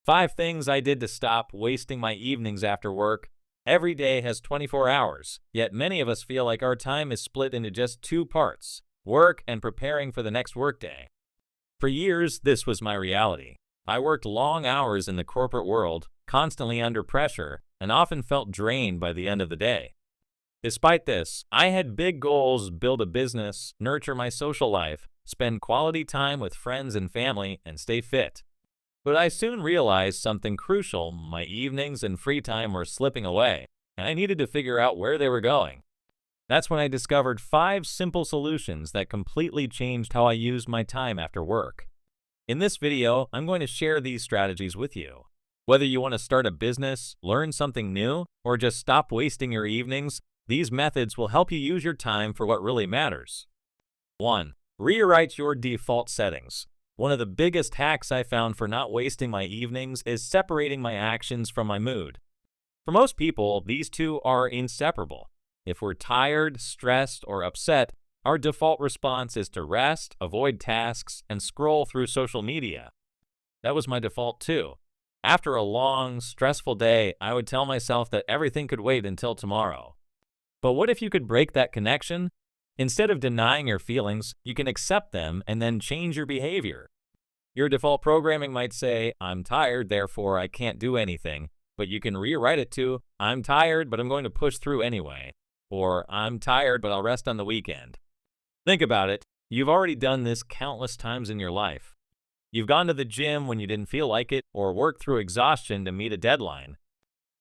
5 things I did to stop wasting my evenings after work. Every day has 24 hours, yet many of us feel like our time is split into just 2 parts: work and preparing for the next workday. For years, this was my reality. I worked long hours in the corporate world, constantly under pressure, and often felt drained by the end of the day. Despite this, I had big goals: build a business, nurture my social life, spend quality time with friends and family, and stay fit. But I soon realized something crucial: my evenings and free time were slipping away, and I needed to figure out where they were going. That's when I discovered 5 simple solutions that completely changed how I used my time after work. In this video, I'm going to share these strategies with you. Whether you want to start a business, learn something new, or just stop wasting your evenings, these methods will help you use your time for what really matters. 1. Rewrite your default settings. One of the biggest hacks I found for not wasting my evenings is separating my actions from my mood. For most people, these two are inseparable. If we're tired, stressed, or upset, our default response is to rest, avoid tasks, and scroll through social media. That was my default too. After a long, stressful day, I would tell myself that everything could wait until tomorrow. But what if you could break that connection? Instead of denying your feelings, you can accept them and then change your behavior. Your default programming might say, "I'm tired, therefore I can't do anything," but you can rewrite it to, "I'm tired, but I'm going to push through anyway," or "I'm tired, but I'll rest on the weekend." Think about it. You've already done this countless times in your life. You've gone to the gym when you didn't feel like it, or worked through exhaustion to meet a deadline.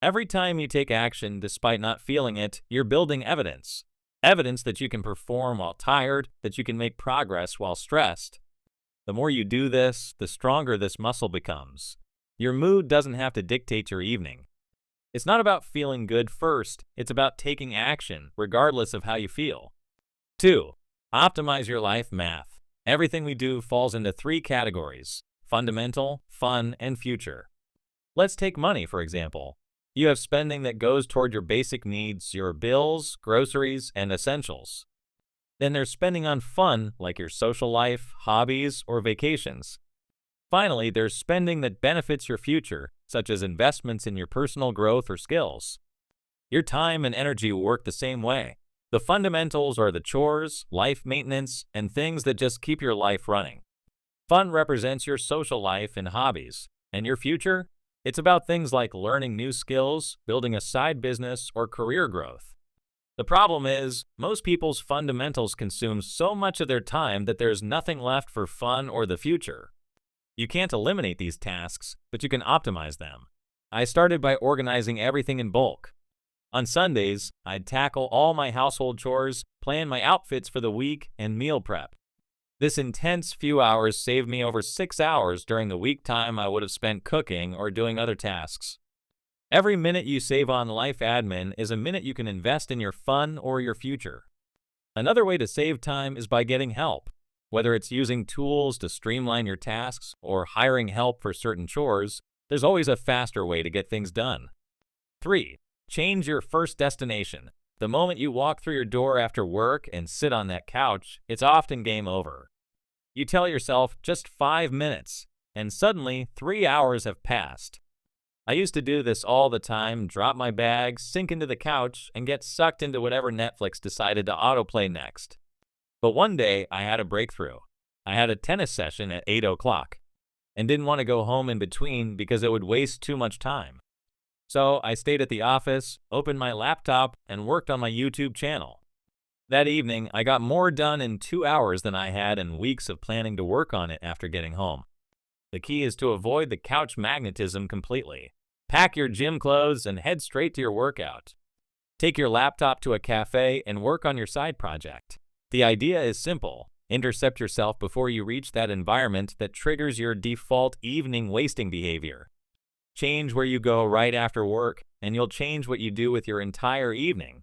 Every time you take action despite not feeling it, you're building evidence. Evidence that you can perform while tired, that you can make progress while stressed. The more you do this, the stronger this muscle becomes. Your mood doesn't have to dictate your evening. It's not about feeling good first, it's about taking action, regardless of how you feel. 2. Optimize your life math. Everything we do falls into 3 categories: fundamental, fun, and future. Let's take money, for example. You have spending that goes toward your basic needs, your bills, groceries, and essentials. Then there's spending on fun, like your social life, hobbies, or vacations. Finally, there's spending that benefits your future, such as investments in your personal growth or skills. Your time and energy work the same way. The fundamentals are the chores, life maintenance, and things that just keep your life running. Fun represents your social life and hobbies, and your future? It's about things like learning new skills, building a side business, or career growth. The problem is, most people's fundamentals consume so much of their time that there's nothing left for fun or the future. You can't eliminate these tasks, but you can optimize them. I started by organizing everything in bulk. On Sundays, I'd tackle all my household chores, plan my outfits for the week, and meal prep. This intense few hours saved me over 6 hours during the week time I would have spent cooking or doing other tasks. Every minute you save on life admin is a minute you can invest in your fun or your future. Another way to save time is by getting help. Whether it's using tools to streamline your tasks or hiring help for certain chores, there's always a faster way to get things done. 3. Change your first destination. The moment you walk through your door after work and sit on that couch, it's often game over. You tell yourself just 5 minutes, and suddenly 3 hours have passed. I used to do this all the time: drop my bag, sink into the couch, and get sucked into whatever Netflix decided to autoplay next. But one day, I had a breakthrough. I had a tennis session at 8 o'clock, and didn't want to go home in between because it would waste too much time. So I stayed at the office, opened my laptop, and worked on my YouTube channel. That evening, I got more done in 2 hours than I had in weeks of planning to work on it after getting home. The key is to avoid the couch magnetism completely. Pack your gym clothes and head straight to your workout. Take your laptop to a cafe and work on your side project. The idea is simple: intercept yourself before you reach that environment that triggers your default evening wasting behavior. Change where you go right after work, and you'll change what you do with your entire evening.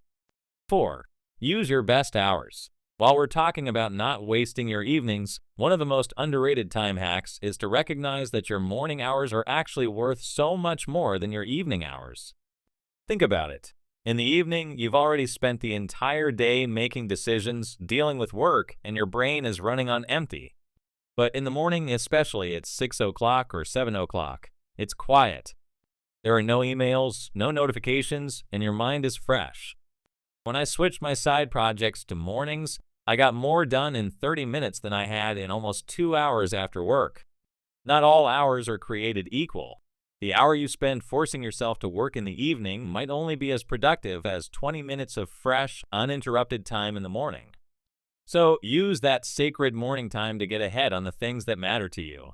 4. Use your best hours. While we're talking about not wasting your evenings, one of the most underrated time hacks is to recognize that your morning hours are actually worth so much more than your evening hours. Think about it. In the evening, you've already spent the entire day making decisions, dealing with work, and your brain is running on empty. But in the morning, especially at 6 o'clock or 7 o'clock, It's quiet. There are no emails, no notifications, and your mind is fresh. When I switched my side projects to mornings, I got more done in 30 minutes than I had in almost 2 hours after work. Not all hours are created equal. The hour you spend forcing yourself to work in the evening might only be as productive as 20 minutes of fresh, uninterrupted time in the morning. So use that sacred morning time to get ahead on the things that matter to you.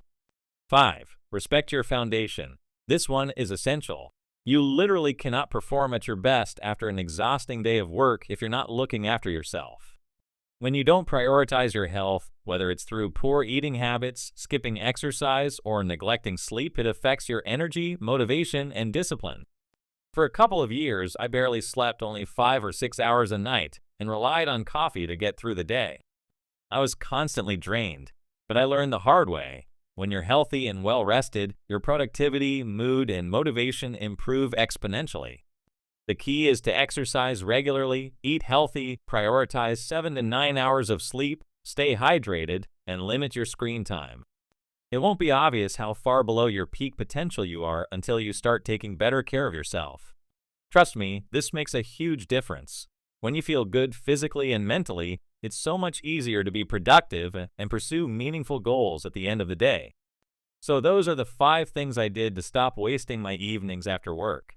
5. Respect your foundation. This one is essential. You literally cannot perform at your best after an exhausting day of work if you're not looking after yourself. When you don't prioritize your health, whether it's through poor eating habits, skipping exercise, or neglecting sleep, it affects your energy, motivation, and discipline. For a couple of years, I barely slept only 5 or 6 hours a night and relied on coffee to get through the day. I was constantly drained, but I learned the hard way. When you're healthy and well-rested, your productivity, mood, and motivation improve exponentially. The key is to exercise regularly, eat healthy, prioritize 7 to 9 hours of sleep, stay hydrated, and limit your screen time. It won't be obvious how far below your peak potential you are until you start taking better care of yourself. Trust me, this makes a huge difference. When you feel good physically and mentally, it's so much easier to be productive and pursue meaningful goals at the end of the day. So those are the 5 things I did to stop wasting my evenings after work.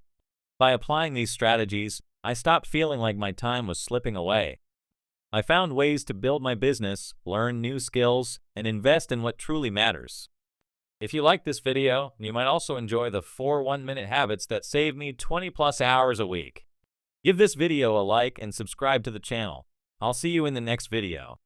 By applying these strategies, I stopped feeling like my time was slipping away. I found ways to build my business, learn new skills, and invest in what truly matters. If you like this video, you might also enjoy the 4 one-minute habits that save me 20+ hours a week. Give this video a like and subscribe to the channel. I'll see you in the next video.